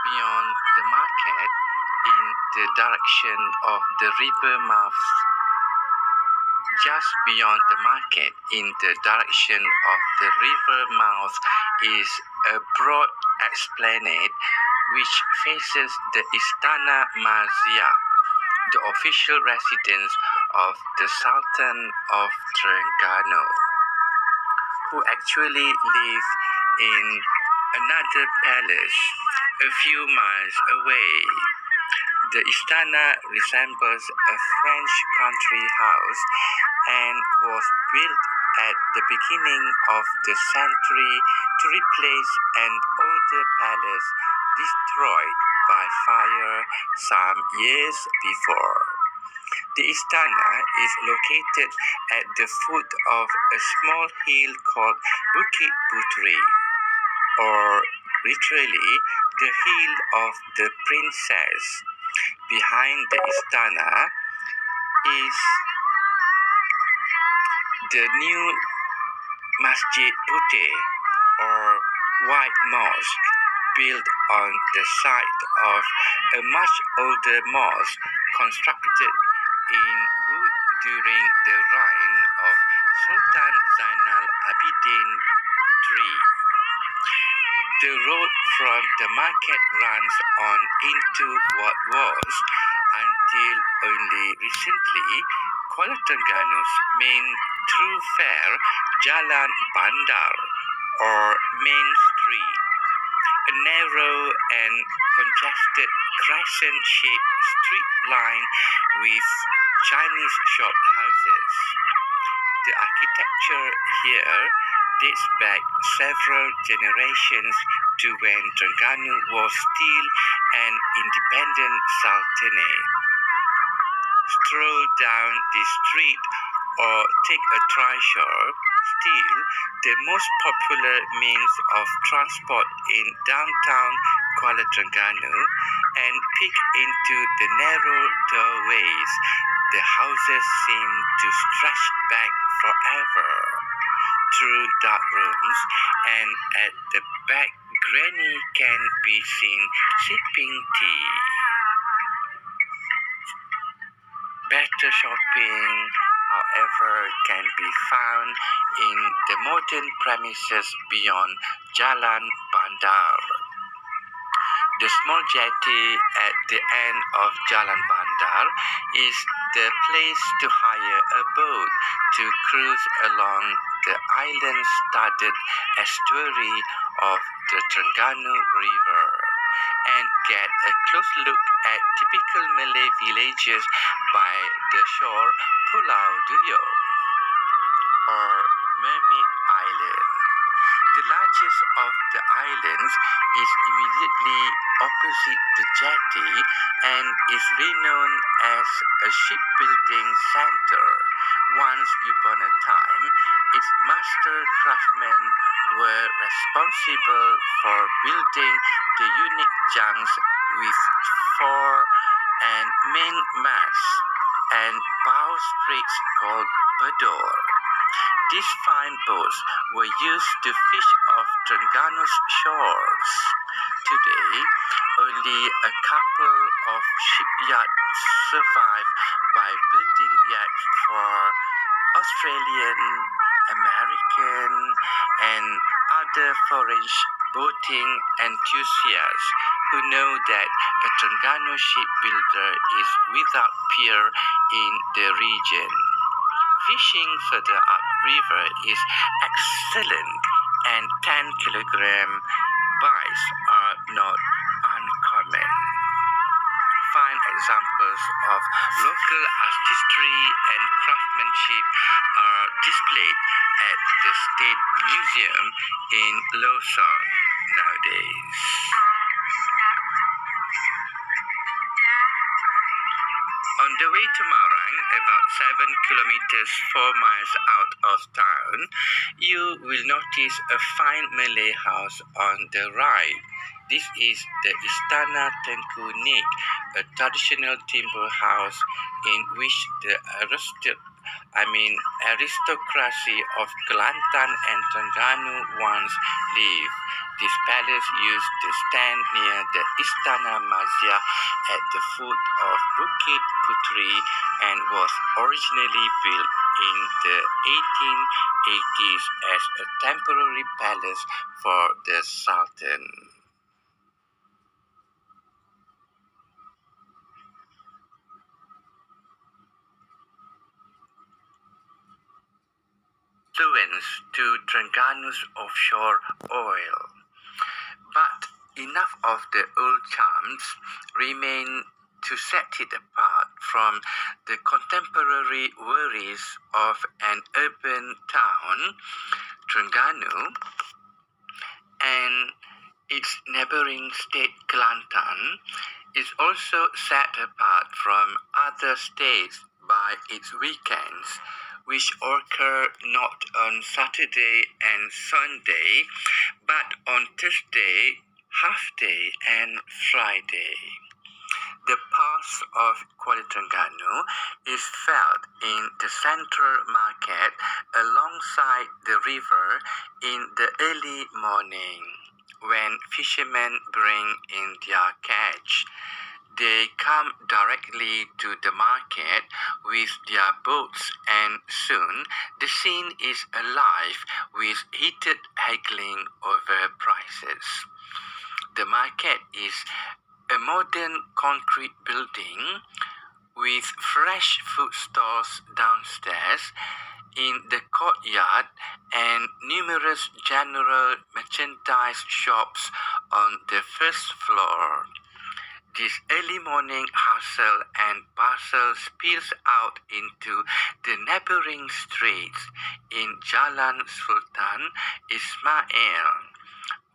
beyond the market in the direction of the river mouth. Just beyond the market in the direction of the river mouth is a broad esplanade which faces the Istana Maziah, the official residence of the Sultan of Terengganu, who actually lives in another palace a few miles away. The Istana resembles a French country house and was built at the beginning of the century to replace an older palace destroyed by fire some years before. The Istana is located at the foot of a small hill called Bukit Putri, or literally the Hill of the Princess. Behind the Istana is the new Masjid Putih, or White Mosque, built on the site of a much older mosque constructed in wood during the reign of Sultan Zainal Abidin III. The road from the market runs on into what was, until only recently, Kuala Terengganu's main thoroughfare, Jalan Bandar, or Main Street, a narrow and congested crescent-shaped street lined with Chinese shop houses. The architecture here dates back several generations to when Terengganu was still an independent sultanate. Stroll down the street or take a trishaw, still the most popular means of transport in downtown Kuala Terengganu, and peek into the narrow doorways. The houses seem to stretch back forever through dark rooms, and at the back Granny can be seen sipping tea. Better shopping, however, can be found in the modern premises beyond Jalan Bandar. The small jetty at the end of Jalan Bandar is the place to hire a boat to cruise along the island-studded estuary of the Terengganu River and get a close look at typical Malay villages by the shore Pulau Duyung, or Mermaid Island. The largest of the islands is immediately opposite the jetty and is renowned as a shipbuilding center. Once upon a time, its master craftsmen were responsible for building the unique junks with fore and main masts and bowsprits called bedor. These fine boats were used to fish off Terengganu's shores. Today, only a couple of shipyards survive by building yachts for Australian, American, and other foreign boating enthusiasts who know that a Terengganu shipbuilder is without peer in the region. Fishing further upriver is excellent, and 10-kilogram bites are not uncommon. Fine examples of local artistry and craftsmanship are displayed at the State Museum in Losong nowadays. On the way to Maurang, about 7 kilometers 4 miles out of town, you will notice a fine Malay house on the right. This is the Istana Tengku, a traditional timber house in which the aristocracy of Kelantan and Terengganu once lived. This palace used to stand near the Istana Maziah at the foot of Bukit Putri and was originally built in the 1880s as a temporary palace for the Sultan. Influence to Terengganu's offshore oil. But enough of the old charms remain to set it apart from the contemporary worries of an urban town, Terengganu, and its neighboring state Kelantan is also set apart from other states by its weekends, which occur not on Saturday and Sunday, but on Thursday, half day, and Friday. The pulse of Kuala Terengganu is felt in the central market alongside the river in the early morning when fishermen bring in their catch. They come directly to the market with their boats, and soon the scene is alive with heated haggling over prices. The market is a modern concrete building with fresh food stalls downstairs in the courtyard and numerous general merchandise shops on the first floor. This early morning hustle and bustle spills out into the neighboring streets in Jalan Sultan Ismail.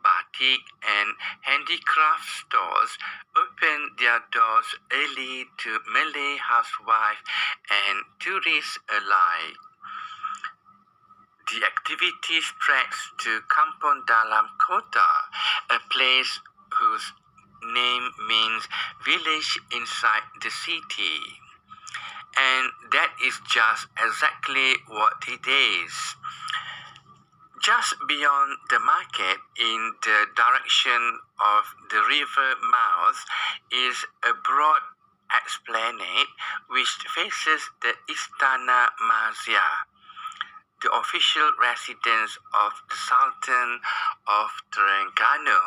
Batik and handicraft stores open their doors early to Malay housewives and tourists alike. The activity spreads to Kampung Dalam Kota, a place whose name means village inside the city. And that is just exactly what it is. Just beyond the market, in the direction of the river mouth, is a broad esplanade which faces the Istana Maziah, the official residence of the Sultan of Terengganu,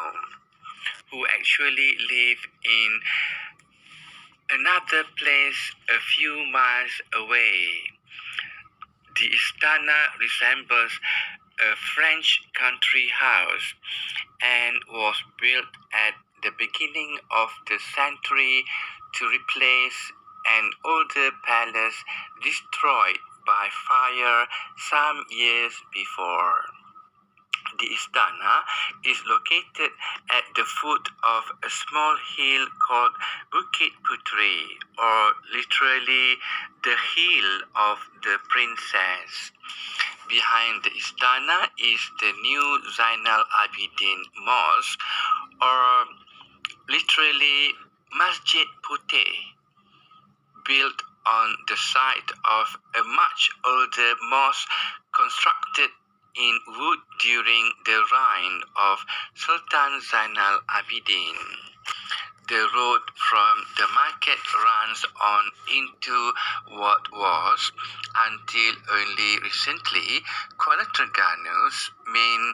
who actually live in another place a few miles away. The Istana resembles a French country house and was built at the beginning of the century to replace an older palace destroyed by fire some years before. The Istana is located at the foot of a small hill called Bukit Putri, or literally the hill of the princess. Behind the Istana is the new Zainal Abidin Mosque, or literally Masjid Putih, built on the site of a much older mosque constructed in wood during the reign of Sultan Zainal Abidin. The road from the market runs on into what was, until only recently, Kuala Terengganu's main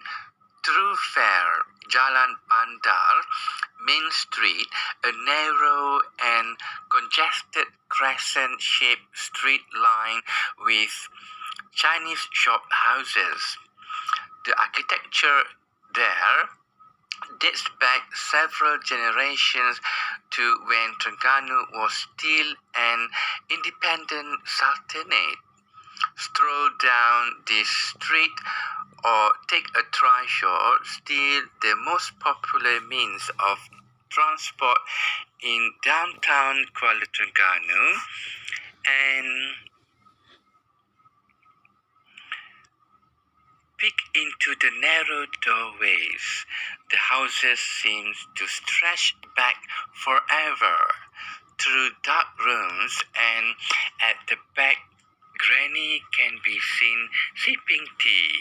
thoroughfare, Jalan Bandar, Main Street, a narrow and congested crescent-shaped street line with Chinese shop houses. The architecture there dates back several generations to when Terengganu was still an independent sultanate. Stroll down this street or take a trishaw, still the most popular means of transport in downtown Kuala Terengganu, and peek into the narrow doorways. The houses seem to stretch back forever through dark rooms, and at the back Granny can be seen sipping tea.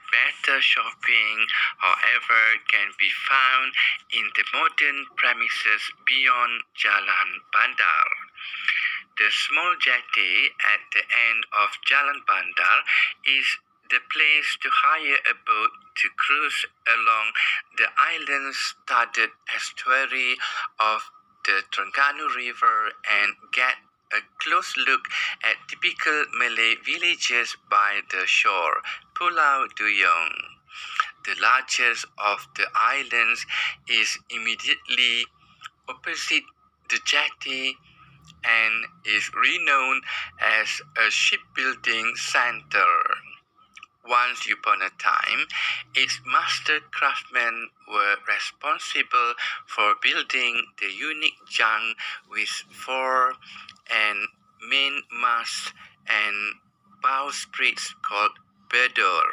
Better shopping, however, can be found in the modern premises beyond Jalan Bandar. The small jetty at the end of Jalan Bandar is the place to hire a boat to cruise along the island-studded estuary of the Terengganu River and get a close look at typical Malay villages by the shore, Pulau Duyung. The largest of the islands is immediately opposite the jetty and is renowned as a shipbuilding center. Once upon a time, its master craftsmen were responsible for building the unique junk with fore and main mast and bowsprits called bedor.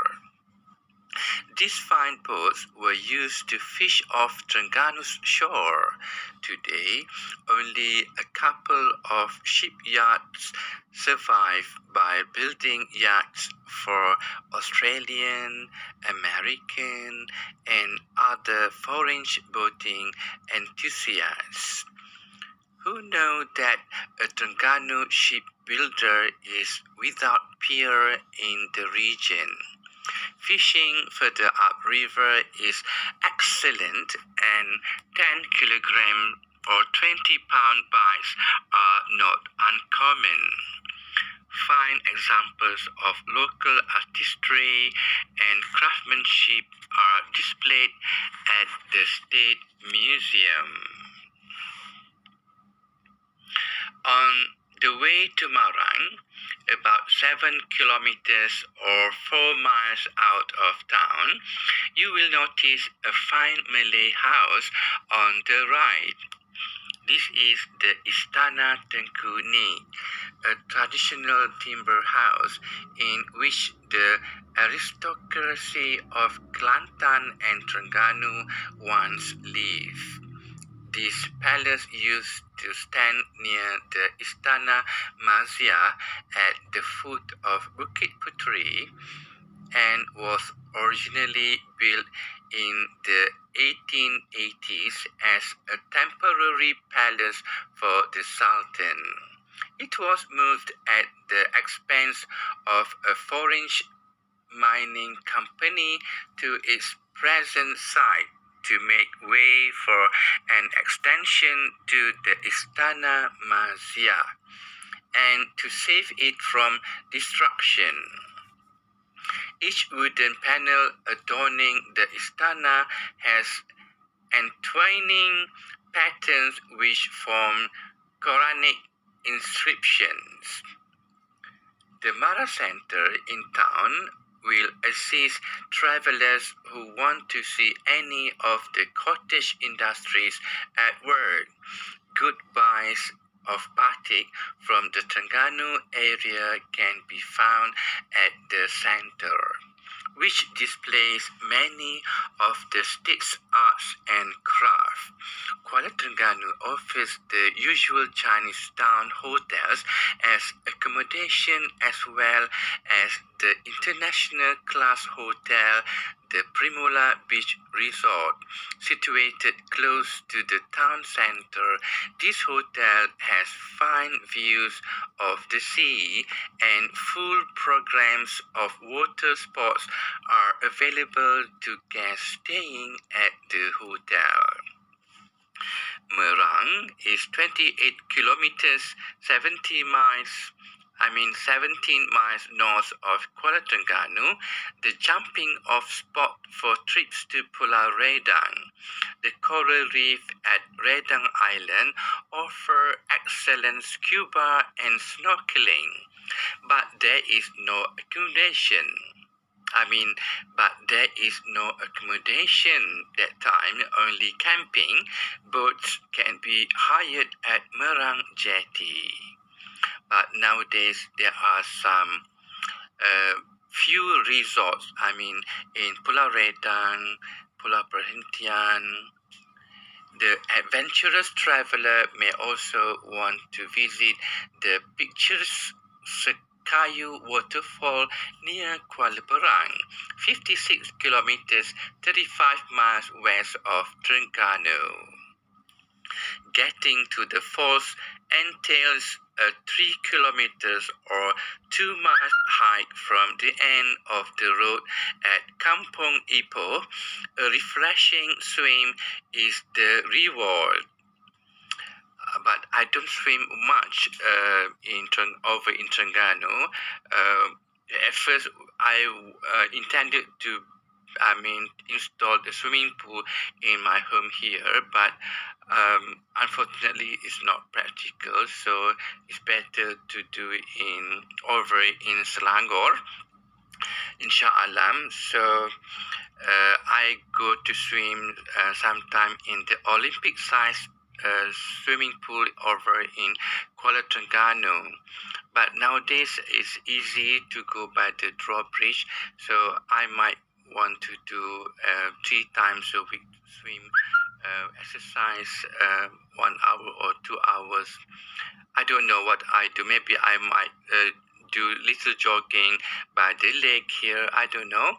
These fine boats were used to fish off Terengganu's shore. Today, only a couple of shipyards survive by building yachts for Australian, American, and other foreign boating enthusiasts who know that a Terengganu shipbuilder is without peer in the region. Fishing further upriver is excellent, and 10 kilogram or 20-pound bites are not uncommon. Fine examples of local artistry and craftsmanship are displayed at the State Museum. On the way to Marang, about 7 kilometers or 4 miles out of town, you will notice a fine Malay house on the right. This is the Istana Tengku, a traditional timber house in which the aristocracy of Kelantan and Terengganu once lived. This palace used to stand near the Istana Maziah at the foot of Bukit Puteri and was originally built in the 1880s as a temporary palace for the Sultan. It was moved at the expense of a foreign mining company to its present site to make way for an extension to the Istana Maziah and to save it from destruction. Each wooden panel adorning the Istana has entwining patterns which form Quranic inscriptions. The Mara Center in town will assist travelers who want to see any of the cottage industries at work. Good buys of batik from the Terengganu area can be found at the center, which displays many of the state's arts and crafts. Kuala Terengganu offers the usual Chinese town hotels as accommodation as well as the international class hotel, the Primola Beach Resort. Situated close to the town center, this hotel has fine views of the sea and full programs of water sports are available to guests staying at the hotel. Marang is 28 kilometers, 17 miles north of Kuala Terengganu, the jumping off spot for trips to Pulau Redang. The coral reef at Redang Island offer excellent scuba and snorkeling, but there is no accommodation. That time, only camping. Boats can be hired at Marang Jetty. But nowadays, there are some few resorts, in Pulau Redang, Pulau Perhentian. The adventurous traveler may also want to visit the picturesque Kayu Waterfall near Kuala, 56 kilometers, 35 miles west of Terengganu. Getting to the falls entails a 3 kilometers or 2 miles hike from the end of the road at Kampong Ipoh. A refreshing swim is the reward. But I don't swim much over in Terengganu. At first, I intended to install the swimming pool in my home here, but unfortunately it's not practical, so it's better to do it over in Selangor, inshallah. So I go to swim sometime in the Olympic size swimming pool over in Kuala Terengganu. But nowadays it's easy to go by the drawbridge, so I might want to do 3 times a week swim, exercise 1 hour or 2 hours. I don't know what I do. Maybe I might do little jogging by the lake here. I don't know.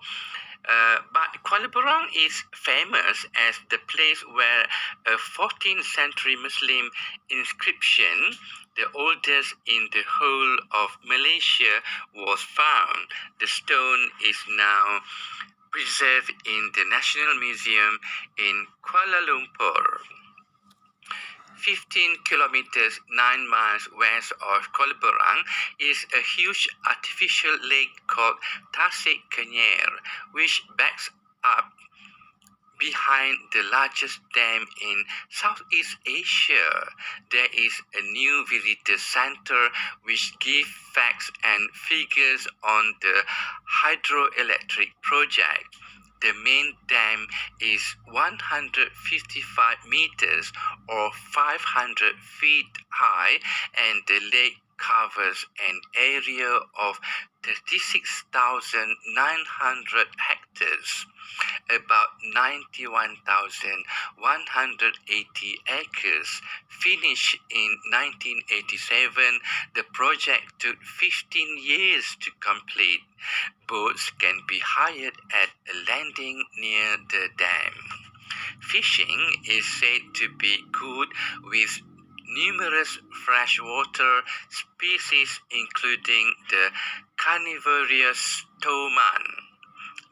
But Kuala is famous as the place where a 14th century Muslim inscription, the oldest in the whole of Malaysia, was found. The stone is now preserved in the National Museum in Kuala Lumpur. 15 kilometers, 9 miles west of Kuala is a huge artificial lake called Tasik Kenyer, which backs up behind the largest dam in Southeast Asia. There is a new visitor center which gives facts and figures on the hydroelectric project. The main dam is 155 meters or 500 feet high, and the lake covers an area of 36,900 hectares, about 91,180 acres. Finished in 1987, the project took 15 years to complete. Boats can be hired at a landing near the dam. Fishing is said to be good with numerous freshwater species, including the carnivorous toman.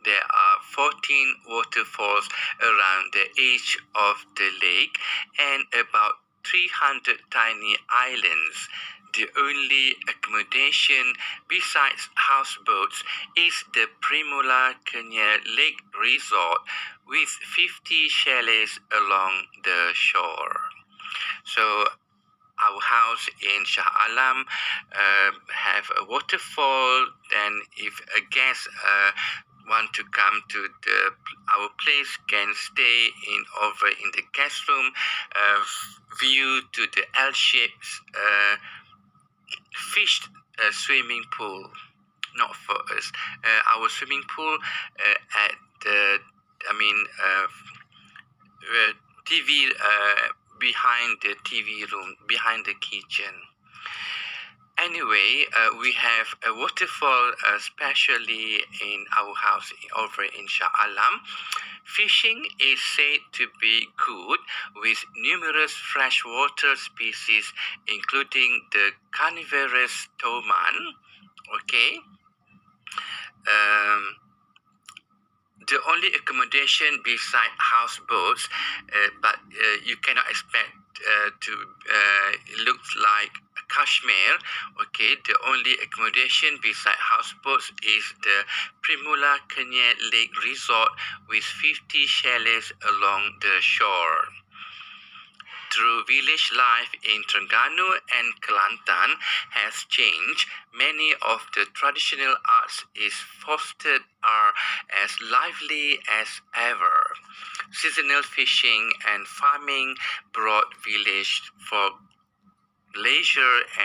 There are 14 waterfalls around the edge of the lake and about 300 tiny islands. The only accommodation besides houseboats is the Primula Kenyer Lake Resort with 50 chalets along the shore. So our house in Shah Alam have a waterfall. Then if a guest want to come to our place, can stay over in the guest room, view to the L-shaped fish swimming pool. Not for us. Our swimming pool at the TV behind the TV room, behind the kitchen. Anyway, we have a waterfall, especially in our house over in Shah Alam. Fishing is said to be good with numerous freshwater species, including the carnivorous toman. Okay. The only accommodation beside houseboats, but you cannot expect to look like Kashmir. Okay, the only accommodation beside houseboats is the Primula Kenyer Lake Resort with 50 chalets along the shore. Through village life in Terengganu and Kelantan has changed, many of the traditional arts is fostered are as lively as ever. Seasonal fishing and farming brought village for leisure